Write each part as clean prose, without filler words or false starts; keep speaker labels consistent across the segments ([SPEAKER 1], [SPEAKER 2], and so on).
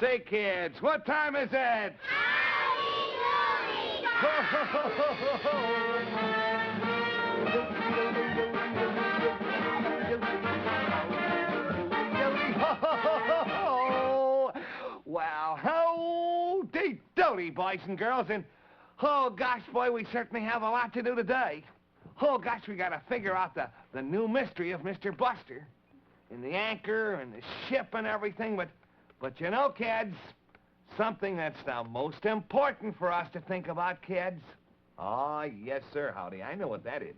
[SPEAKER 1] Say, kids, what time is it? Well, howdy doody, boys and girls, and oh gosh, boy, we certainly have a lot to do today. Oh gosh, we gotta figure out the new mystery of Mr. Buster, and the anchor and the ship and everything, but you know, kids, something that's the most important for us to think about, kids. Ah, yes, sir, Howdy, I know what that is.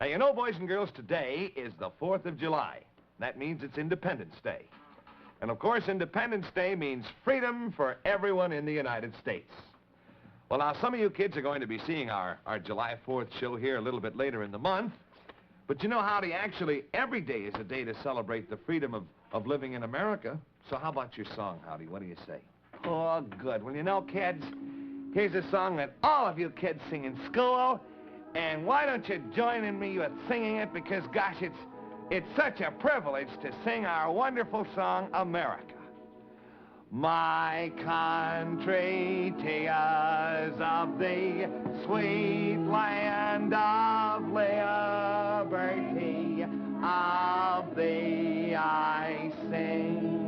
[SPEAKER 1] Now, you know, boys and girls, today is the 4th of July. That means it's Independence Day. And, of course, Independence Day means freedom for everyone in the United States. Well, now, some of you kids are going to be seeing our July 4th show here a little bit later in the month. But you know, Howdy, actually, every day is a day to celebrate the freedom of living in America. So how about your song, Howdy? What do you say? Oh, good. Well, you know, kids, here's a song that all of you kids sing in school. And why don't you join in me with singing it? Because, gosh, it's such a privilege to sing our wonderful song, America. My country, 'tis of the sweet land of liberty, of thee I sing.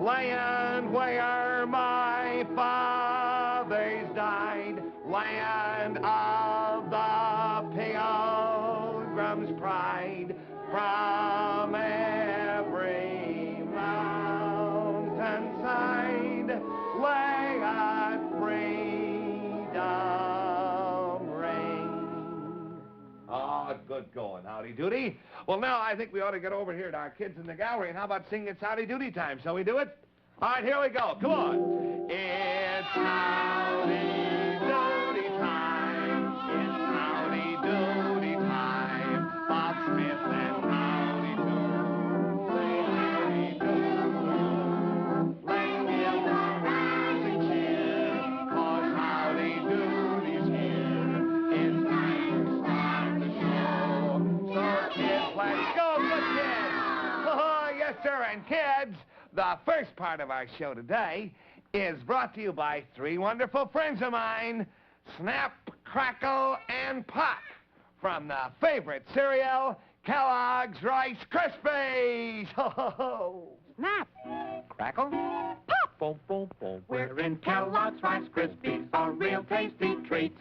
[SPEAKER 1] Land where my fathers died, land of the Pilgrim's pride, from every mountainside, let freedom ring. Ah, good going, Howdy Doody. Well, now I think we ought to get over here to our kids in the gallery, and how about singing It's Howdy Doody time? Shall we do it? All right, here we go. Come on. It's Howdy Doody time. It's Howdy Doody time. Bob Smith and Howdy Doody. Say Howdy Doody. Let's give a rousing cheer, 'cause Howdy Doody's here. It's time to start the show. So kids, let's go, good kids. Oh, yes, sir, and kids, the first part of our show today is brought to you by three wonderful friends of mine, Snap, Crackle, and Pop, from the favorite cereal, Kellogg's Rice Krispies. Ho, ho, ho.
[SPEAKER 2] Snap,
[SPEAKER 1] Crackle,
[SPEAKER 2] pop, boom, boom, boom. We're in Kellogg's Rice Krispies, a real tasty treat.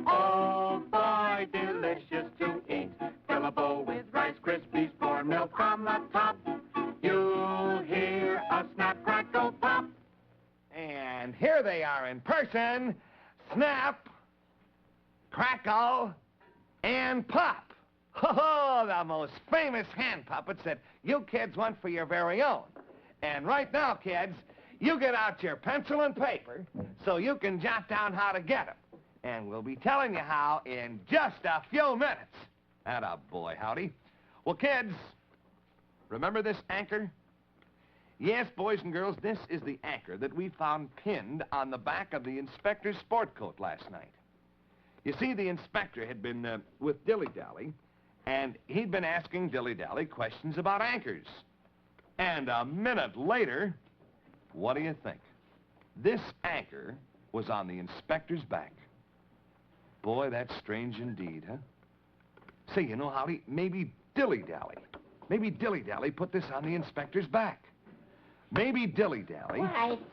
[SPEAKER 2] Oh, boy, delicious to eat. Fill a bowl with Rice Krispies, pour milk from the top. You'll hear a snap, crackle, pop.
[SPEAKER 1] and here they are in person, Snap, Crackle, and Pop. Oh, the most famous hand puppets that you kids want for your very own. And right now, kids, you get out your pencil and paper so you can jot down how to get them. And we'll be telling you how in just a few minutes. Atta boy, Howdy. Well, kids, remember this anchor? Yes, boys and girls, this is the anchor that we found pinned on the back of the inspector's sport coat last night. You see, the inspector had been with Dilly-Dally, and he'd been asking Dilly-Dally questions about anchors. And a minute later, what do you think? This anchor was on the inspector's back. Boy, that's strange indeed, huh? Say, you know, Howdy, maybe Dilly-Dally Dilly-Dally put this on the inspector's back. Maybe Dilly-Dally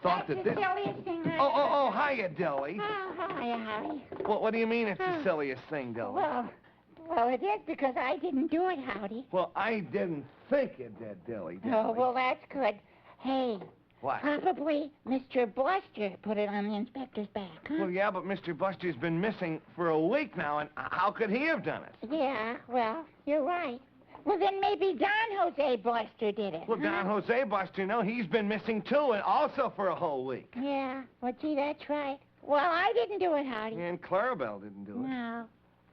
[SPEAKER 1] thought that this...
[SPEAKER 3] That's the silliest thing I...
[SPEAKER 1] Oh, hiya, Dilly.
[SPEAKER 3] Oh, hiya, Howdy.
[SPEAKER 1] What do you mean it's the silliest thing, Dilly?
[SPEAKER 3] Well, it is because I didn't do it, Howdy.
[SPEAKER 1] Well, I didn't think you did, Dilly.
[SPEAKER 3] Oh, well, that's good. Hey,
[SPEAKER 1] What?
[SPEAKER 3] probably Mr. Buster put it on the inspector's back, huh?
[SPEAKER 1] Well, yeah, but Mr. Buster's been missing for a week now, and how could he have done it?
[SPEAKER 3] Yeah, well, you're right. Well, then maybe Don Jose Buster did it.
[SPEAKER 1] Well, Don Jose Buster, no, he's been missing too, and also for a whole week.
[SPEAKER 3] Yeah, well, gee, that's right. Well, I didn't do it, Howdy.
[SPEAKER 1] And Clarabelle didn't do it.
[SPEAKER 3] No.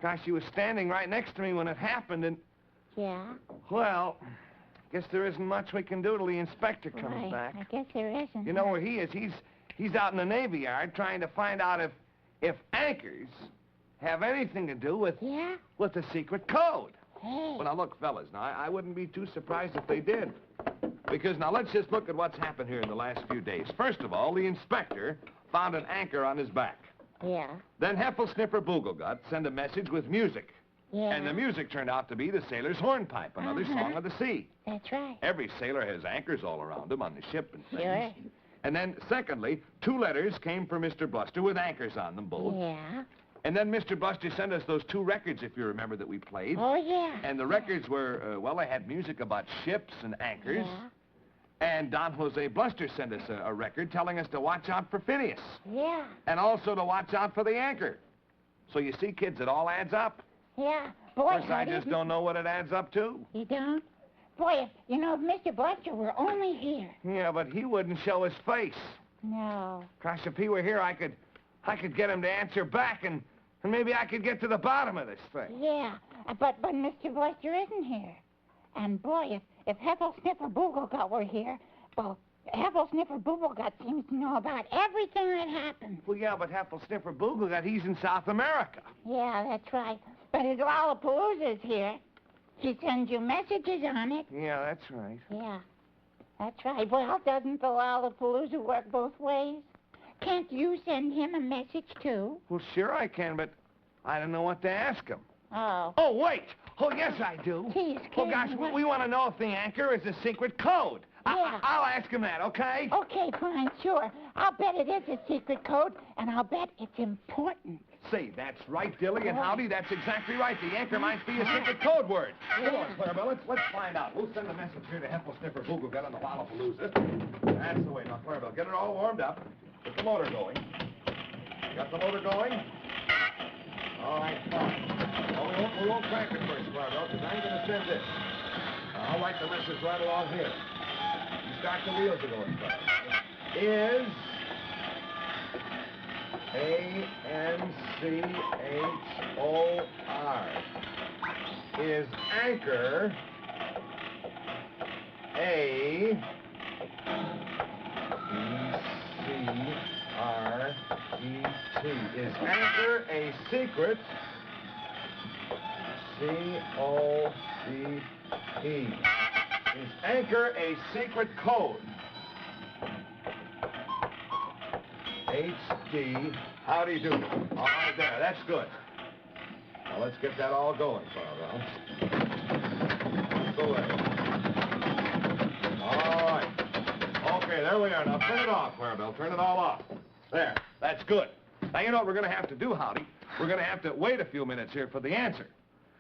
[SPEAKER 1] Gosh, she was standing right next to me when it happened, and...
[SPEAKER 3] Yeah?
[SPEAKER 1] Well, guess there isn't much we can do till the inspector comes
[SPEAKER 3] Right,
[SPEAKER 1] back.
[SPEAKER 3] I guess there isn't.
[SPEAKER 1] You know where he is? He's out in the Navy Yard trying to find out if anchors have anything to do with...
[SPEAKER 3] Yeah?
[SPEAKER 1] with the secret code.
[SPEAKER 3] Hey.
[SPEAKER 1] Well, now, look, fellas, now, I wouldn't be too surprised if they did. Because now let's just look at what's happened here in the last few days. First of all, the inspector found an anchor on his back.
[SPEAKER 3] Yeah.
[SPEAKER 1] Then Sniffer Booglegut sent a message with music.
[SPEAKER 3] Yeah.
[SPEAKER 1] And the music turned out to be the sailor's hornpipe, another song of the sea.
[SPEAKER 3] That's right.
[SPEAKER 1] Every sailor has anchors all around him on the ship and things.
[SPEAKER 3] Sure.
[SPEAKER 1] And then, secondly, 2 letters came from Mr. Bluster with anchors on them both.
[SPEAKER 3] Yeah.
[SPEAKER 1] And then Mr. Bluster sent us those 2 records, if you remember, that we played.
[SPEAKER 3] Oh, yeah.
[SPEAKER 1] And the records were, well, they had music about ships and anchors.
[SPEAKER 3] Yeah.
[SPEAKER 1] And Don Jose Bluster sent us a record telling us to watch out for Phineas.
[SPEAKER 3] Yeah.
[SPEAKER 1] And also to watch out for the anchor. So you see, kids, it all adds up.
[SPEAKER 3] Yeah.
[SPEAKER 1] Of
[SPEAKER 3] Boy,
[SPEAKER 1] course, I just don't know what it adds up to.
[SPEAKER 3] You don't? Boy, you know, if Mr. Bluster were only here.
[SPEAKER 1] Yeah, but he wouldn't show his face.
[SPEAKER 3] No.
[SPEAKER 1] Gosh, if he were here, I could get him to answer back, and maybe I could get to the bottom of this thing.
[SPEAKER 3] Yeah, but Mr. Bluster isn't here. And boy, if Sniffer Booglegut were here, well, Sniffer Booglegut seems to know about everything that happened.
[SPEAKER 1] Well, yeah, but Sniffer Booglegut, he's in South America.
[SPEAKER 3] Yeah, that's right. But his Lollapalooza's here. She sends you messages on it.
[SPEAKER 1] Yeah, that's right.
[SPEAKER 3] Yeah, that's right. Well, doesn't the Lollapalooza work both ways? Can't you send him a message, too?
[SPEAKER 1] Well, sure I can, but I don't know what to ask him.
[SPEAKER 3] Oh.
[SPEAKER 1] Oh, wait. Oh, yes, I do.
[SPEAKER 3] Geez,
[SPEAKER 1] Oh, gosh, we want to know if the anchor is a secret code.
[SPEAKER 3] Yeah.
[SPEAKER 1] I'll ask him that, okay?
[SPEAKER 3] Okay, fine, sure. I'll bet it is a secret code, and I'll bet it's important.
[SPEAKER 1] Say, that's right, Dilly and Howdy. That's exactly right. The anchor might be a secret code word. Come on, Clarabelle. Let's find out. We'll send a message here to Sniffer Booglegut on the Lollapalooza. That's the way. Now, Clarabelle, get it all warmed up. Get the motor going. Got the motor going? All right, fine. Well, we won't crank it first, Clarabelle, because I ain't going to send this. I'll write the message right along here. You start the wheels are going, Clarabelle. Is A-N-C-H-O-R. Is anchor A-E-C-R-E-T. Is anchor a secret? C-O-D-E. Is anchor a secret code? H-D, Howdy Doody. All right, there, that's good. Now, let's get that all going, Clarabelle. Go ahead. All right. Okay, there we are. Now, turn it off, Clarabelle. Turn it all off. There, that's good. Now, you know what we're going to have to do, Howdy? We're going to have to wait a few minutes here for the answer.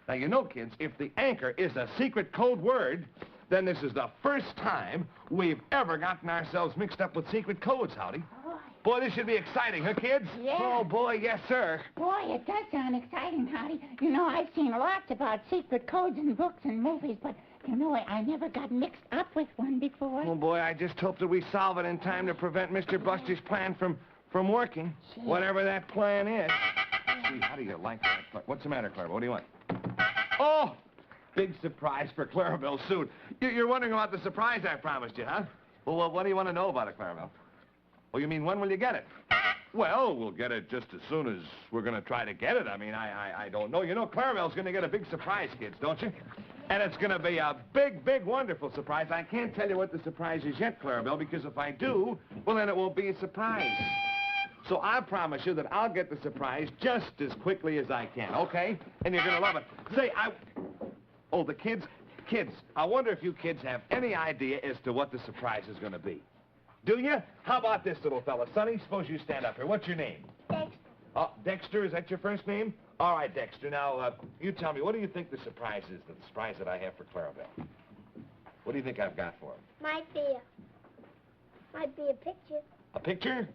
[SPEAKER 1] Now, you know, kids, if the anchor is a secret code word, then this is the first time we've ever gotten ourselves mixed up with secret codes, Howdy. Boy, this should be exciting, huh, kids?
[SPEAKER 3] Yeah.
[SPEAKER 1] Oh, boy, yes, sir.
[SPEAKER 3] Boy, it does sound exciting, Howdy. You know, I've seen lots about secret codes in books and movies, but, you know, I never got mixed up with one before.
[SPEAKER 1] Oh, boy, I just hope that we solve it in time to prevent Mr. Buster's plan from working, whatever that plan is. Gee, how do you like that? What's the matter, Clarabelle? What do you want? Oh, big surprise for Clarabelle soon. You're wondering about the surprise I promised you, huh? Well, what do you want to know about it, Clarabelle? Oh, you mean when will you get it? Well, we'll get it just as soon as we're going to try to get it. I mean, I don't know. You know, Clarabelle's going to get a big surprise, kids, don't you? And it's going to be a big, big, wonderful surprise. I can't tell you what the surprise is yet, Clarabelle, because if I do, well, then it won't be a surprise. So I promise you that I'll get the surprise just as quickly as I can, okay? And you're going to love it. Say, Oh, the kids? Kids, I wonder if you kids have any idea as to what the surprise is going to be. Do you? How about this little fella? Sonny, suppose you stand up here. What's your name?
[SPEAKER 3] Dexter.
[SPEAKER 1] Dexter, is that your first name? All right, Dexter. Now, you tell me, what do you think the surprise is, the surprise that I have for Clarabelle? What do you think I've got for her?
[SPEAKER 4] Might be a picture.
[SPEAKER 1] A picture?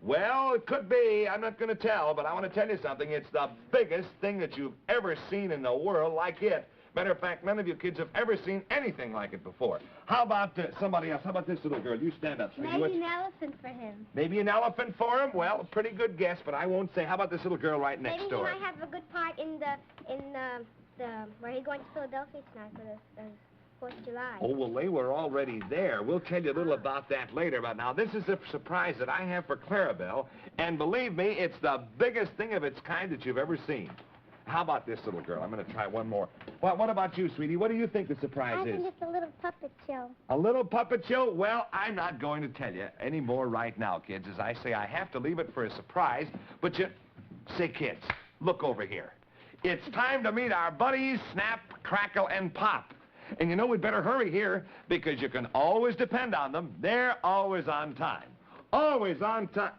[SPEAKER 1] Well, it could be. I'm not going to tell, but I want to tell you something. It's the biggest thing that you've ever seen in the world like it. Matter of fact, none of you kids have ever seen anything like it before. How about somebody else? How about this little girl? You stand up, sweetie.
[SPEAKER 4] Maybe an elephant for him.
[SPEAKER 1] Maybe an elephant for him? Well, pretty good guess, but I won't say. How about this little girl right next door?
[SPEAKER 4] Maybe he might have a good part in the where he's going to Philadelphia tonight for the 4th of July.
[SPEAKER 1] Oh, well, they were already there. We'll tell you a little about that later. But now, this is a surprise that I have for Clarabelle, and believe me, it's the biggest thing of its kind that you've ever seen. How about this little girl? I'm going to try one more. What about you, sweetie? What do you think the surprise
[SPEAKER 4] I
[SPEAKER 1] is?
[SPEAKER 4] think it's a little puppet show.
[SPEAKER 1] A little puppet show? Well, I'm not going to tell you any more right now, kids. As I say, I have to leave it for a surprise. But you... Say, kids, look over here. It's time to meet our buddies, Snap, Crackle, and Pop. And you know we'd better hurry here because you can always depend on them. They're always on time. Always on time.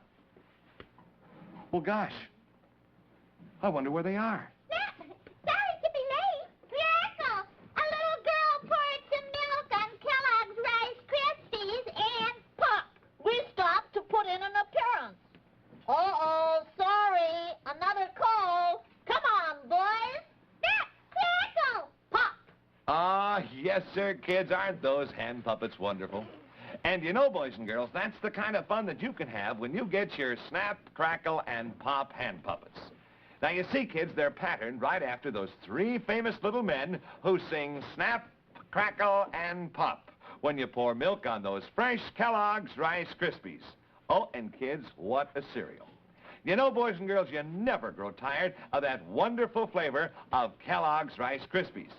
[SPEAKER 1] Well, gosh. I wonder where they are.
[SPEAKER 3] Sorry to be late. Crackle, a little girl poured some milk on Kellogg's Rice Krispies and Pop. We stopped to put in an appearance. Uh-oh, sorry. Another call. Come on, boys. Crackle, Pop.
[SPEAKER 1] Ah, yes, sir, kids. Aren't those hand puppets wonderful? And you know, boys and girls, that's the kind of fun that you can have when you get your Snap, Crackle, and Pop hand puppets. Now, you see, kids, they're patterned right after those three famous little men who sing Snap, Crackle, and Pop when you pour milk on those fresh Kellogg's Rice Krispies. Oh, and kids, what a cereal. You know, boys and girls, you never grow tired of that wonderful flavor of Kellogg's Rice Krispies.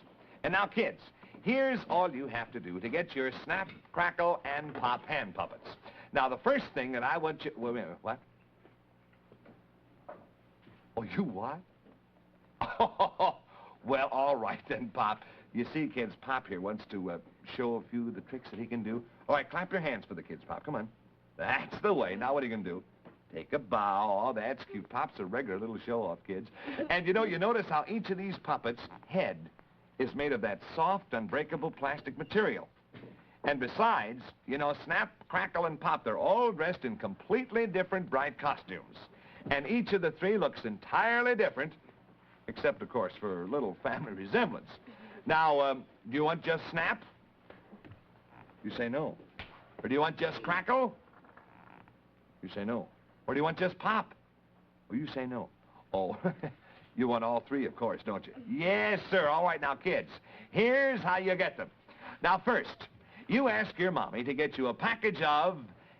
[SPEAKER 1] And now, kids, here's all you have to do to get your Snap, Crackle, and Pop hand puppets. Now, the first thing that I want you... Wait a minute, what? Oh, you what? Oh, well, all right then, Pop. You see, kids, Pop here wants to show a few of the tricks that he can do. All right, clap your hands for the kids, Pop. Come on. That's the way. Now what are you going to do? Take a bow. Oh, that's cute. Pop's a regular little show-off, kids. And, you know, you notice how each of these puppets' head is made of that soft, unbreakable plastic material. And besides, you know, Snap, Crackle, and Pop, they're all dressed in completely different bright costumes. And each of the three looks entirely different, except, of course, for a little family resemblance. Now, do you want just Snap? You say no. Or do you want just Crackle? You say no. Or do you want just Pop? Well, you say no. Oh, you want all three, of course, don't you? Yes, sir. All right, now, kids, here's how you get them. Now, first, you ask your mommy to get you a package of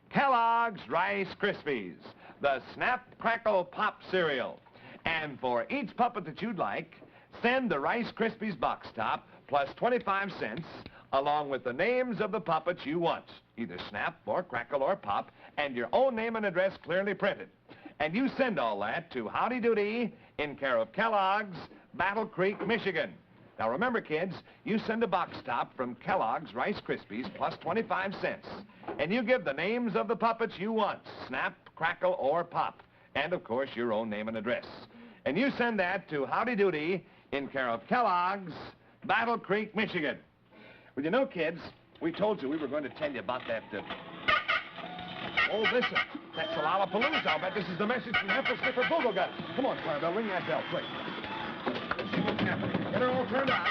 [SPEAKER 1] Kellogg's Rice Krispies, the Snap, Crackle, Pop cereal. And for each puppet that you'd like, send the Rice Krispies box top plus 25 cents along with the names of the puppets you want, either Snap or Crackle or Pop, and your own name and address clearly printed. And you send all that to Howdy Doody in care of Kellogg's, Battle Creek, Michigan. Now remember, kids, you send a box top from Kellogg's Rice Krispies plus 25 cents. And you give the names of the puppets you want, Snap, Crackle, or Pop. And, of course, your own name and address. And you send that to Howdy Doody in care of Kellogg's, Battle Creek, Michigan. Well, you know, kids, we told you we were going to tell you about that... Oh, listen, that's the Lollapalooza. I'll bet this is the message from Hefel Sniffer Booglegut. Come on, Clarabelle, ring that bell, quick. Let's see what's happening. Get her all turned on.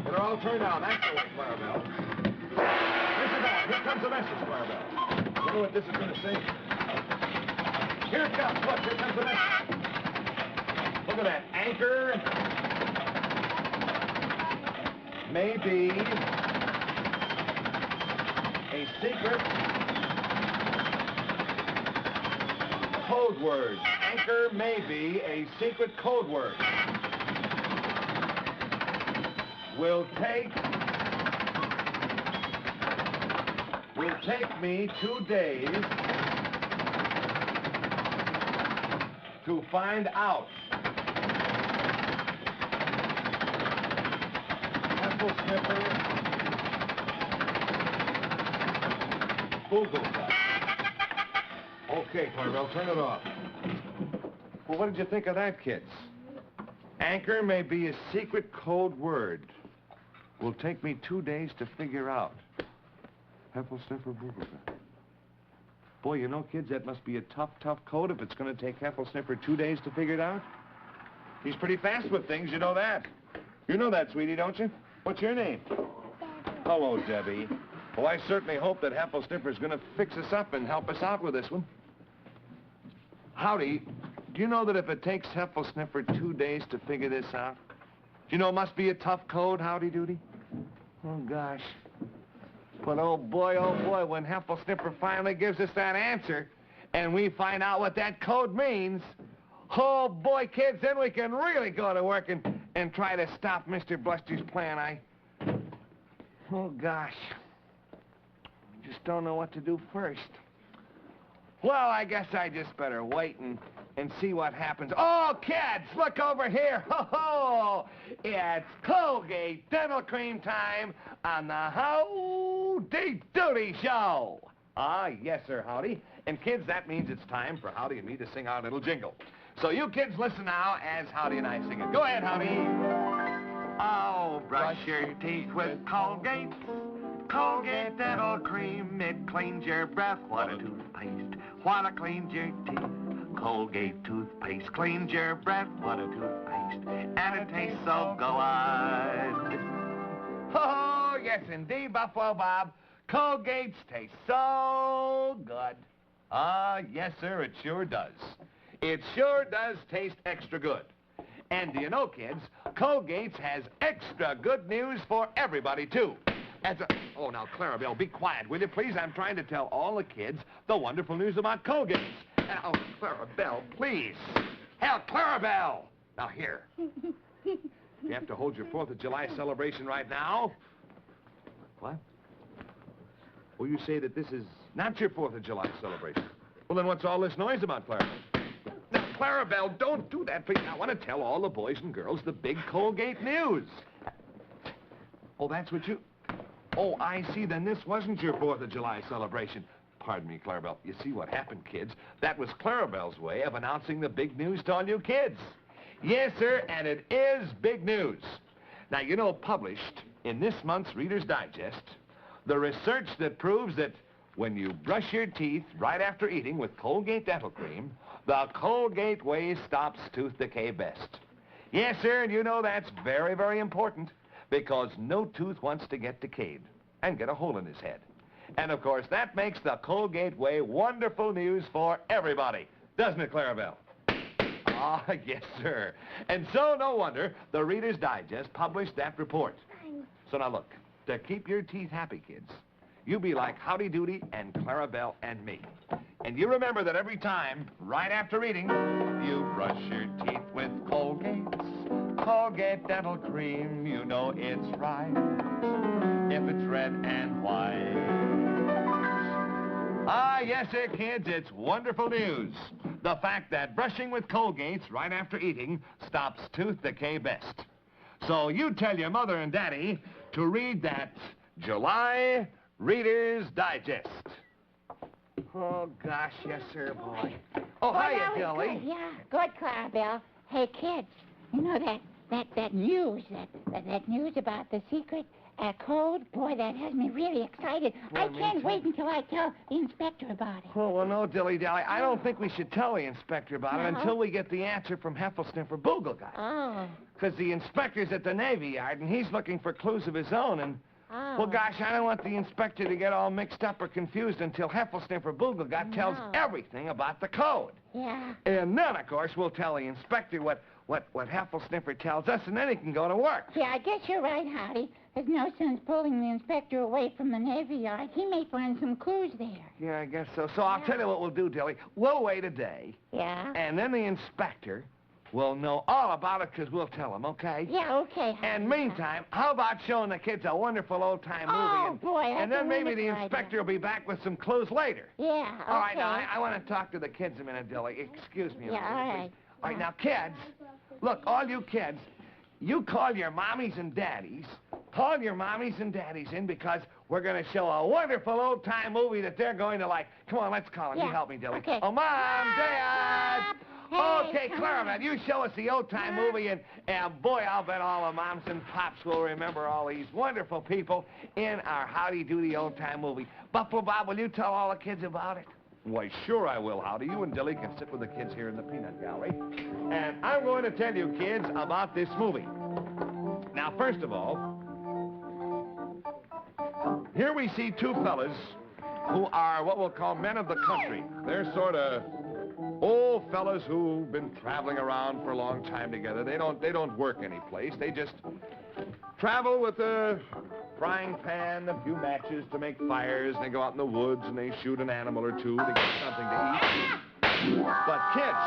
[SPEAKER 1] Get her all turned on. That's the way, Clarabelle. Listen on. Here comes the message, Clarabelle. Wonder what this is going to say. Here it comes. Look, here comes the message. Look at that. Anchor. Maybe a secret code word. Anchor may be a secret code word. Will take me 2 days to find out. Apple sniffer. Booglegut. Okay, Clarabelle, turn it off. Well, what did you think of that, kids? Anchor may be a secret code word. Will take me 2 days to figure out. Apple sniffer, Booglegut. Boy, you know, kids, that must be a tough code if it's going to take Hefel Sniffer 2 days to figure it out. He's pretty fast with things, you know that. You know that, sweetie, don't you? What's your name?
[SPEAKER 4] Debbie.
[SPEAKER 1] Hello, Debbie. Well, I certainly hope that Hefel Sniffer's going to fix us up and help us out with this one. Howdy, do you know that if it takes Hefel Sniffer 2 days to figure this out, do you know it must be a tough code, Howdy Doody? Oh, gosh. But oh boy, when Hefel Sniffer finally gives us that answer and we find out what that code means, Oh, boy, kids, then we can really go to work and try to stop Mr. Bluster's plan. Oh, gosh. I just don't know what to do first. Well, I guess I just better wait and see what happens. Oh, kids, look over here. Ho-ho! It's Colgate Dental Cream time on the Howdy Doody Show. Ah, yes, sir, Howdy. And, kids, that means it's time for Howdy and me to sing our little jingle. So you kids listen now as Howdy and I sing it. Go ahead, Howdy. Oh, brush your teeth with Colgate. Colgate Dental Cream, it cleans your breath. What a toothpaste, what a cleans your teeth. Colgate toothpaste cleans your breath. What a toothpaste, and it tastes so good. Oh, yes, indeed, Buffalo Bob. Colgate's taste so good. Ah, yes, sir, it sure does. It sure does taste extra good. And do you know, kids, Colgate's has extra good news for everybody, too. Oh, now, Clarabelle, be quiet, will you, please? I'm trying to tell all the kids the wonderful news about Colgate's. Oh, Clarabelle, please. Hell, Clarabelle! Now, here. You have to hold your 4th of July celebration right now? What? Oh, you say that this is not your 4th of July celebration. Well, then what's all this noise about, Clarabelle? Now, Clarabelle, don't do that, please. I want to tell all the boys and girls the big Colgate news. Oh, that's what you... Oh, I see. Then this wasn't your 4th of July celebration. Pardon me, Clarabelle. You see what happened, kids? That was Clarabelle's way of announcing the big news to all you kids. Yes, sir, and it is big news. Now, you know, published in this month's Reader's Digest, the research that proves that when you brush your teeth right after eating with Colgate Dental Cream, the Colgate way stops tooth decay best. Yes, sir, and you know that's very, very important, because no tooth wants to get decayed and get a hole in his head. And, of course, that makes the Colgate way wonderful news for everybody. Doesn't it, Clarabelle? Ah, yes, sir. And so, no wonder the Reader's Digest published that report. So now, look, to keep your teeth happy, kids, you be like Howdy Doody and Clarabelle and me. And you remember that every time, right after eating, you brush your teeth with Colgate Dental Cream, you know it's right, if it's red and white. Ah, yes, sir, kids, it's wonderful news. The fact that brushing with Colgate's right after eating stops tooth decay best. So you tell your mother and daddy to read that July Reader's Digest. Oh, gosh, yes, sir, boy. Oh, hiya, Dilly.
[SPEAKER 5] Good. Yeah, good, Clarabelle. Hey, kids, you know that news, that news about the secret code? Boy, that has me really excited.
[SPEAKER 1] Well,
[SPEAKER 5] I can't wait until I tell the inspector about it.
[SPEAKER 1] Oh, well, no, Dilly-Dally. I don't think we should tell the inspector about it
[SPEAKER 5] No?
[SPEAKER 1] until we get the answer from Heffelsniffer Boogle-Guy.
[SPEAKER 5] Oh.
[SPEAKER 1] Because the inspector's at the Navy Yard, and he's looking for clues of his own, and...
[SPEAKER 5] Oh.
[SPEAKER 1] Well, gosh, I don't want the inspector to get all mixed up or confused until Heffelsniffer Boogle-Guy tells everything about the code.
[SPEAKER 5] Yeah.
[SPEAKER 1] And then, of course, we'll tell the inspector what Heffelsniffer tells us, and then he can go to work.
[SPEAKER 5] Yeah, I guess you're right, Howdy. There's no sense pulling the inspector away from the Navy Yard. He may find some clues there.
[SPEAKER 1] Yeah, I guess so. So I'll tell you what we'll do, Dilly. We'll wait a day,
[SPEAKER 5] Yeah?
[SPEAKER 1] and then the inspector will know all about it because we'll tell him, okay?
[SPEAKER 5] Yeah, okay, Howdy.
[SPEAKER 1] And meantime, how about showing the kids a wonderful old-time movie?
[SPEAKER 5] Oh, boy, that's
[SPEAKER 1] and then
[SPEAKER 5] a
[SPEAKER 1] maybe the
[SPEAKER 5] wonderful
[SPEAKER 1] inspector will be back with some clues later.
[SPEAKER 5] Yeah, okay.
[SPEAKER 1] All right, now, I want to talk to the kids a minute, Dilly. Excuse me a minute,
[SPEAKER 5] Yeah, all right.
[SPEAKER 1] please. All right, now, kids, look, all you kids, you call your mommies and daddies. Call your mommies and daddies in because we're going to show a wonderful old-time movie that they're going to like. Come on, let's call them. You
[SPEAKER 5] Yeah,
[SPEAKER 1] help me, Dilly.
[SPEAKER 5] okay.
[SPEAKER 1] Oh, Mom, Dad.
[SPEAKER 5] Hey,
[SPEAKER 1] Okay,
[SPEAKER 5] come
[SPEAKER 1] Clara,
[SPEAKER 5] on.
[SPEAKER 1] man, you show us the old-time movie, and boy, I'll bet all the moms and pops will remember all these wonderful people in our Howdy Doody old-time movie. Buffalo Bob, will you tell all the kids about it? Why, sure I will, Howdy. You and Dilly can sit with the kids here in the peanut gallery. And I'm going to tell you, kids, about this movie. Now, first of all, here we see two fellas who are what we'll call men of the country. They're sort of old fellas who've been traveling around for a long time together. They don't work any place. They just travel with a frying pan, a few matches to make fires. They go out in the woods and they shoot an animal or two to get something to eat. But kids,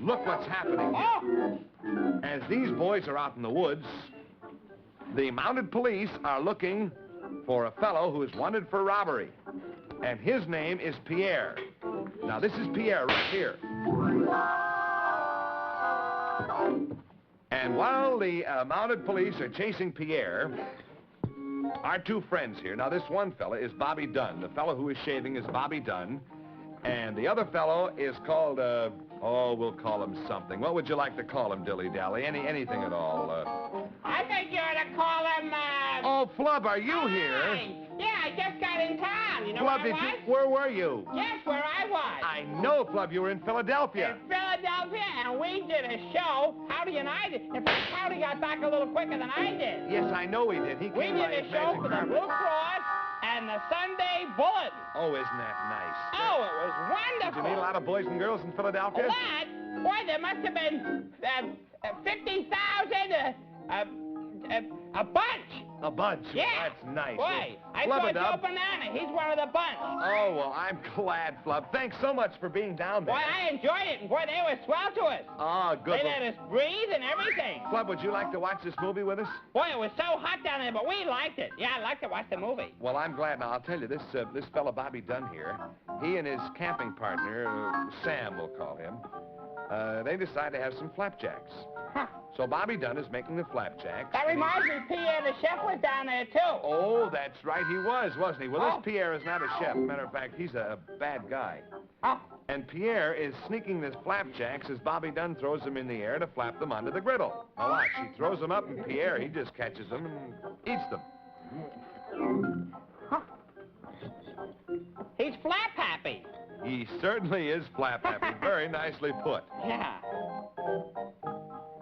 [SPEAKER 1] look what's happening here.
[SPEAKER 2] Oh,
[SPEAKER 1] As these boys are out in the woods, the mounted police are looking for a fellow who is wanted for robbery. And his name is Pierre. Now, this is Pierre right here. And while the mounted police are chasing Pierre, our two friends here, now this one fella is Bobby Dunn. The fellow who is shaving is Bobby Dunn. And the other fellow is called, we'll call him something. What would you like to call him, Dilly-Dally? Anything at all?
[SPEAKER 2] I think you ought to call him,
[SPEAKER 1] Oh, Flub, are you here?
[SPEAKER 2] Hi. Yeah, I just got in town. You know
[SPEAKER 1] Flub,
[SPEAKER 2] where I was?
[SPEAKER 1] where were you?
[SPEAKER 2] Yes, where I was.
[SPEAKER 1] I know, Flub, you were in Philadelphia.
[SPEAKER 2] In Philadelphia, and we did a show. Howdy and I did. In fact, Howdy got back a little quicker than I did.
[SPEAKER 1] Yes, I know he did. He
[SPEAKER 2] We
[SPEAKER 1] came
[SPEAKER 2] did
[SPEAKER 1] by
[SPEAKER 2] a
[SPEAKER 1] his
[SPEAKER 2] show
[SPEAKER 1] magic
[SPEAKER 2] for the
[SPEAKER 1] carpet.
[SPEAKER 2] Blue Cross and the Sunday Bulletin.
[SPEAKER 1] Oh, isn't that nice?
[SPEAKER 2] Oh, it was
[SPEAKER 1] Did
[SPEAKER 2] wonderful.
[SPEAKER 1] you meet a lot of boys and girls in Philadelphia?
[SPEAKER 2] What? Boy, there must have been 50,000, a bunch.
[SPEAKER 1] A bunch.
[SPEAKER 2] Yeah.
[SPEAKER 1] That's nice.
[SPEAKER 2] Boy, I
[SPEAKER 1] Flub
[SPEAKER 2] saw
[SPEAKER 1] a
[SPEAKER 2] Joe
[SPEAKER 1] dub.
[SPEAKER 2] Banana. He's one of the bunch.
[SPEAKER 1] Oh, well, I'm glad, Flub. Thanks so much for being down there.
[SPEAKER 2] Boy, I enjoyed it, and boy, they were swell to us.
[SPEAKER 1] Oh, good.
[SPEAKER 2] They let us breathe and everything.
[SPEAKER 1] Flub, would you like to watch this movie with us?
[SPEAKER 2] Boy, it was so hot down there, but we liked it. Yeah, I liked to watch the movie.
[SPEAKER 1] Well, I'm glad. Now, I'll tell you, this fella Bobby Dunn here, he and his camping partner, Sam, we'll call him, they decided to have some flapjacks.
[SPEAKER 2] Huh.
[SPEAKER 1] So Bobby Dunn is making the flapjacks.
[SPEAKER 2] That reminds me, Pierre the chef was down there, too.
[SPEAKER 1] Oh, that's right, he was, wasn't he? Well,
[SPEAKER 2] Oh.
[SPEAKER 1] this Pierre is not a chef. Matter of fact, he's a bad guy.
[SPEAKER 2] Oh.
[SPEAKER 1] And Pierre is sneaking the flapjacks as Bobby Dunn throws them in the air to flap them onto the griddle. Now watch, he throws them up, and Pierre, he just catches them and eats them.
[SPEAKER 2] Huh. He's flap happy.
[SPEAKER 1] He certainly is flap happy. Very nicely put.
[SPEAKER 2] Yeah.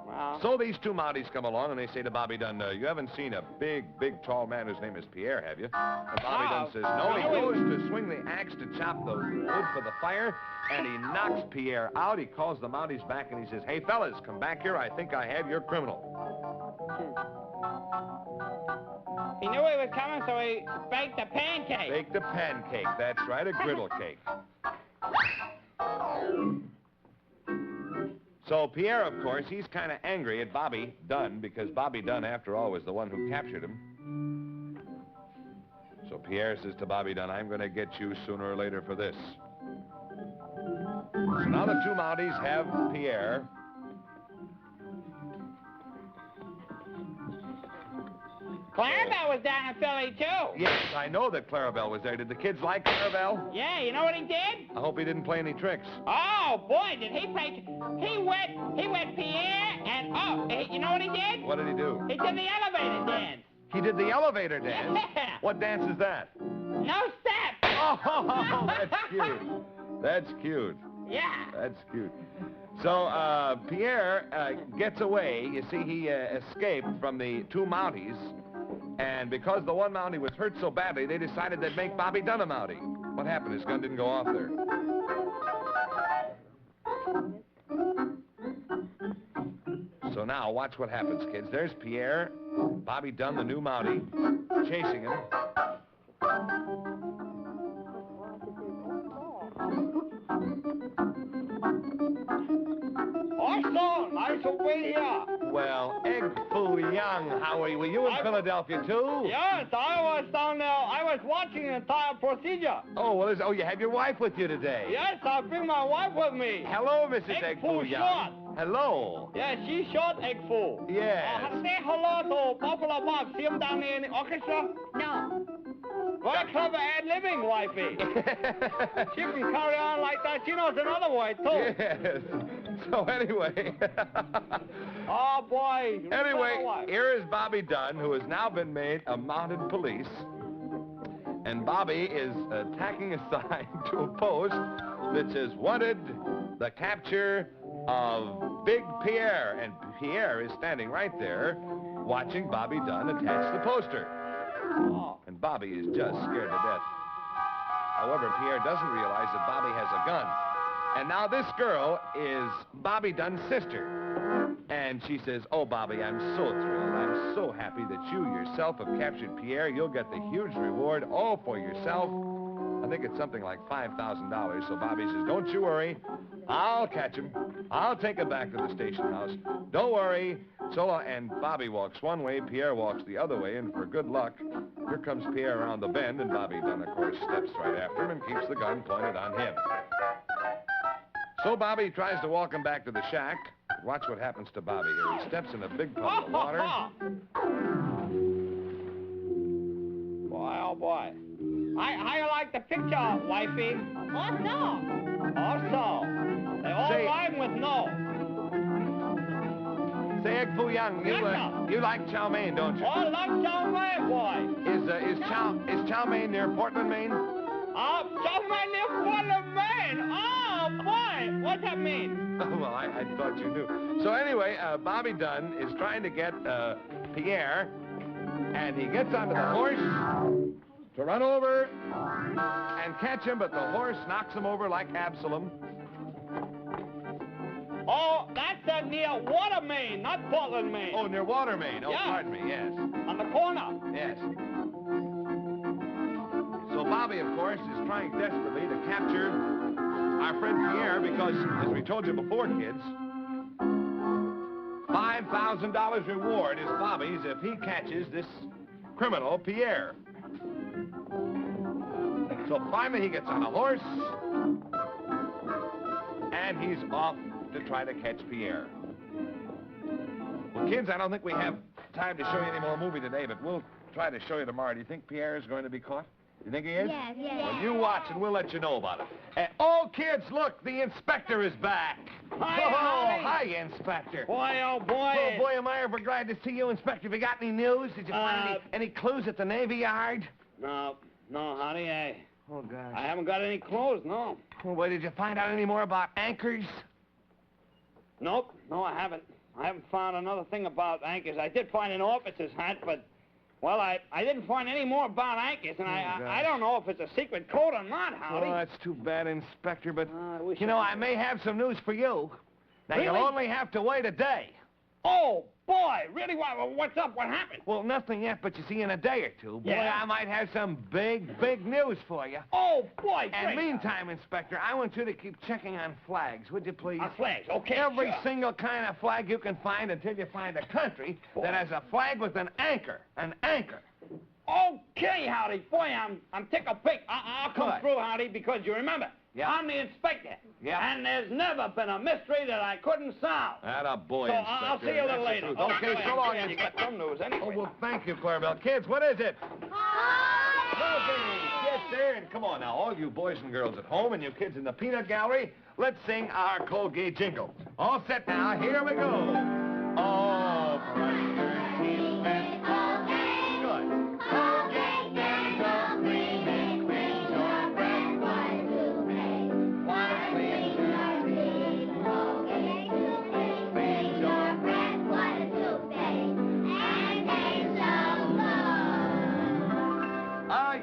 [SPEAKER 2] Well,
[SPEAKER 1] So these two Mounties come along, and they say to Bobby Dunn, you haven't seen a big, tall man whose name is Pierre, have you? And Bobby Dunn says, no. He goes to swing the axe to chop the wood for the fire, and he knocks Pierre out. He calls the Mounties back, and he says, hey, fellas, come back here. I think I have your criminal.
[SPEAKER 2] he knew he was coming, so he baked a pancake.
[SPEAKER 1] Baked a pancake. That's right, a griddle cake. So Pierre, of course, he's kind of angry at Bobby Dunn, because Bobby Dunn, after all, was the one who captured him. So Pierre says to Bobby Dunn, I'm going to get you sooner or later for this. So now the two Mounties have Pierre.
[SPEAKER 2] Clarabelle was down in Philly, too.
[SPEAKER 1] Yes, I know that Clarabelle was there. Did the kids like Clarabelle?
[SPEAKER 2] Yeah, you know what he did?
[SPEAKER 1] I hope he didn't play any tricks.
[SPEAKER 2] Oh, boy, did he play... He went Pierre, and, you know what he did?
[SPEAKER 1] What did he do?
[SPEAKER 2] He did the elevator dance.
[SPEAKER 1] He did the elevator dance.
[SPEAKER 2] Yeah.
[SPEAKER 1] What dance is that?
[SPEAKER 2] No steps.
[SPEAKER 1] Oh, that's cute. That's cute.
[SPEAKER 2] Yeah.
[SPEAKER 1] That's cute. So, Pierre gets away. You see, he escaped from the two Mounties. And because the one Mountie was hurt so badly, they decided they'd make Bobby Dunn a Mountie. What happened? His gun didn't go off there. So now, watch what happens, kids. There's Pierre, Bobby Dunn, the new Mountie, chasing him.
[SPEAKER 2] Also, nice to be here.
[SPEAKER 1] Well, Egg Foo Young, Howie, were you in Philadelphia, too?
[SPEAKER 2] Yes, I was down there. I was watching the entire procedure.
[SPEAKER 1] Oh, well, you have your wife with you today.
[SPEAKER 2] Yes, I bring my wife with me.
[SPEAKER 1] Hello, Mrs.
[SPEAKER 2] Egg
[SPEAKER 1] Egg
[SPEAKER 2] Foo
[SPEAKER 1] Foo Young. Hello.
[SPEAKER 2] Yeah, she's short egg full.
[SPEAKER 1] Yes.
[SPEAKER 2] Say hello to Buffalo Bob. See him down there in the orchestra?
[SPEAKER 3] No.
[SPEAKER 2] Very clever ad-libbing, wifey. She can carry on like that. She knows another way, too.
[SPEAKER 1] Yes. So anyway.
[SPEAKER 2] Oh, boy.
[SPEAKER 1] Anyway, here is Bobby Dunn, who has now been made a mounted police. And Bobby is tacking a sign to a post that says, wanted, the capture of Big Pierre. And Pierre is standing right there watching Bobby Dunn attach the poster.
[SPEAKER 2] Oh.
[SPEAKER 1] And Bobby is just scared to death. However, Pierre doesn't realize that Bobby has a gun. And now this girl is Bobby Dunn's sister. And she says, oh, Bobby, I'm so thrilled. I'm so happy that you yourself have captured Pierre. You'll get the huge reward all for yourself. I think it's something like $5,000. So Bobby says, don't you worry. I'll catch him. I'll take him back to the station house. Don't worry. Solo and Bobby walks one way, Pierre walks the other way, and for good luck, here comes Pierre around the bend, and Bobby Dunn, of course, steps right after him and keeps the gun pointed on him. So Bobby tries to walk him back to the shack. Watch what happens to Bobby here. He steps in a big puddle of water.
[SPEAKER 6] Boy, oh boy. How you like the picture, wifey?
[SPEAKER 3] Oh, no.
[SPEAKER 6] Also, they all
[SPEAKER 1] Say-
[SPEAKER 6] rhyme with no.
[SPEAKER 1] Say, Egg Foo Young, you like chow mein, don't you?
[SPEAKER 6] Oh, love chow mein, boy.
[SPEAKER 1] Is chow mein near Portland, Maine?
[SPEAKER 6] Oh, chow mein near Portland, Maine. Oh, boy. What's that mean?
[SPEAKER 1] Well, I thought you knew. So anyway, Bobby Dunn is trying to get Pierre, and he gets onto the horse to run over and catch him, but the horse knocks him over like Absalom.
[SPEAKER 6] Oh, that's near Water, Maine, not Portland, Maine.
[SPEAKER 1] Oh, near Water, Maine. Oh,
[SPEAKER 6] Yeah.
[SPEAKER 1] pardon me, yes.
[SPEAKER 6] On the corner.
[SPEAKER 1] Yes. So Bobby, of course, is trying desperately to capture our friend Pierre because, as we told you before, kids, $5,000 reward is Bobby's if he catches this criminal, Pierre. So finally he gets on a horse, and he's off to try to catch Pierre. Well, kids, I don't think we have time to show you any more movie today, but we'll try to show you tomorrow. Do you think Pierre is going to be caught? You think he is?
[SPEAKER 4] Yes, yes.
[SPEAKER 1] Well, you watch, and we'll let you know about it. Oh, kids, look, the inspector is back.
[SPEAKER 6] Hi,
[SPEAKER 1] Oh,
[SPEAKER 6] Howdy.
[SPEAKER 1] hi, Inspector.
[SPEAKER 6] Boy, oh, boy.
[SPEAKER 1] Oh, boy, am I ever glad to see you, Inspector. Have you got any news? Did you find
[SPEAKER 6] Uh,
[SPEAKER 1] any clues at the Navy Yard?
[SPEAKER 6] No, honey,
[SPEAKER 1] Oh, gosh.
[SPEAKER 6] I haven't got any clothes, no.
[SPEAKER 1] Well, boy, did you find out any more about anchors?
[SPEAKER 6] Nope, no, I haven't. I haven't found another thing about anchors. I did find an officer's hat, but, well, I didn't find any more about anchors, and
[SPEAKER 1] gosh.
[SPEAKER 6] I don't know if it's a secret code or not, Howdy.
[SPEAKER 1] Oh, that's too bad, Inspector, but,
[SPEAKER 6] I wish
[SPEAKER 1] you know, I may have some news for you. Now, you'll
[SPEAKER 6] Really?
[SPEAKER 1] only have to wait a day.
[SPEAKER 6] Oh, boy, really? What's up? What happened?
[SPEAKER 1] Well, nothing yet, but you see, in a day or two, boy,
[SPEAKER 6] Yeah.
[SPEAKER 1] I might have some big news for you.
[SPEAKER 6] Oh, boy,
[SPEAKER 1] And
[SPEAKER 6] great.
[SPEAKER 1] meantime, Inspector, I want you to keep checking on flags, would you please?
[SPEAKER 6] On flags, okay,
[SPEAKER 1] Every
[SPEAKER 6] sure.
[SPEAKER 1] single kind of flag you can find until you find a country that has a flag with an anchor. An anchor.
[SPEAKER 6] Okay, Howdy. Boy, I'm tickle-pink. I'll come
[SPEAKER 1] Good.
[SPEAKER 6] through, Howdy, because you remember,
[SPEAKER 1] Yeah.
[SPEAKER 6] I'm the inspector.
[SPEAKER 1] Yeah.
[SPEAKER 6] And there's never been a mystery that I couldn't solve.
[SPEAKER 1] Atta boy,
[SPEAKER 6] So
[SPEAKER 1] Inspector.
[SPEAKER 6] I'll see you a little
[SPEAKER 1] That's the
[SPEAKER 6] later.
[SPEAKER 1] truth. Okay, so long,
[SPEAKER 6] You
[SPEAKER 1] Inspector.
[SPEAKER 6] got some news anyway.
[SPEAKER 1] Oh, well, thank you, Clarabelle. Kids, what is it? Okay, get there, and come on now, all you boys and girls at home and you kids in the peanut gallery, let's sing our Colgate jingle. All set now, here we go. Oh, pressure teeth with Colgate. Good. Colgate dental cream, it cleans your breath. Wanna clean your teeth? Colgate toothpaste cleans your breath.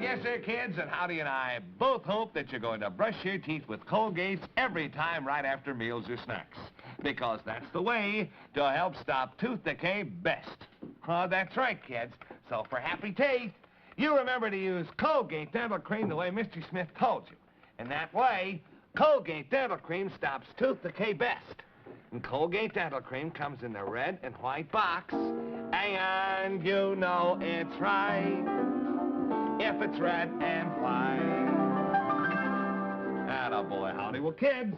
[SPEAKER 1] Yes, sir, kids, and Howdy and I both hope that you're going to brush your teeth with Colgates every time right after meals or snacks, because that's the way to help stop tooth decay best. Oh, that's right, kids. So for happy teeth, you remember to use Colgate Dental Cream the way Mr. Smith told you. And that way, Colgate Dental Cream stops tooth decay best. And Colgate Dental Cream comes in the red and white box, and you know it's right if it's red and white. Attaboy, Howdy. Well, kids,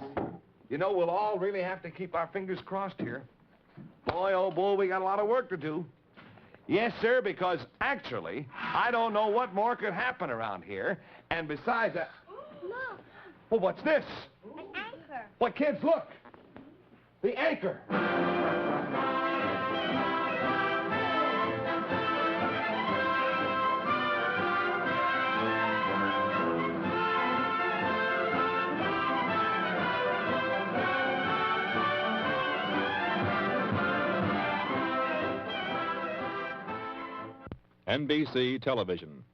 [SPEAKER 1] you know, we'll all really have to keep our fingers crossed here. Boy, oh boy, we got a lot of work to do. Yes, sir, because actually, I don't know what more could happen around here. And besides that...
[SPEAKER 4] Look,
[SPEAKER 1] Well, what's this?
[SPEAKER 4] an anchor.
[SPEAKER 1] Why, kids, look. The anchor.
[SPEAKER 7] NBC Television.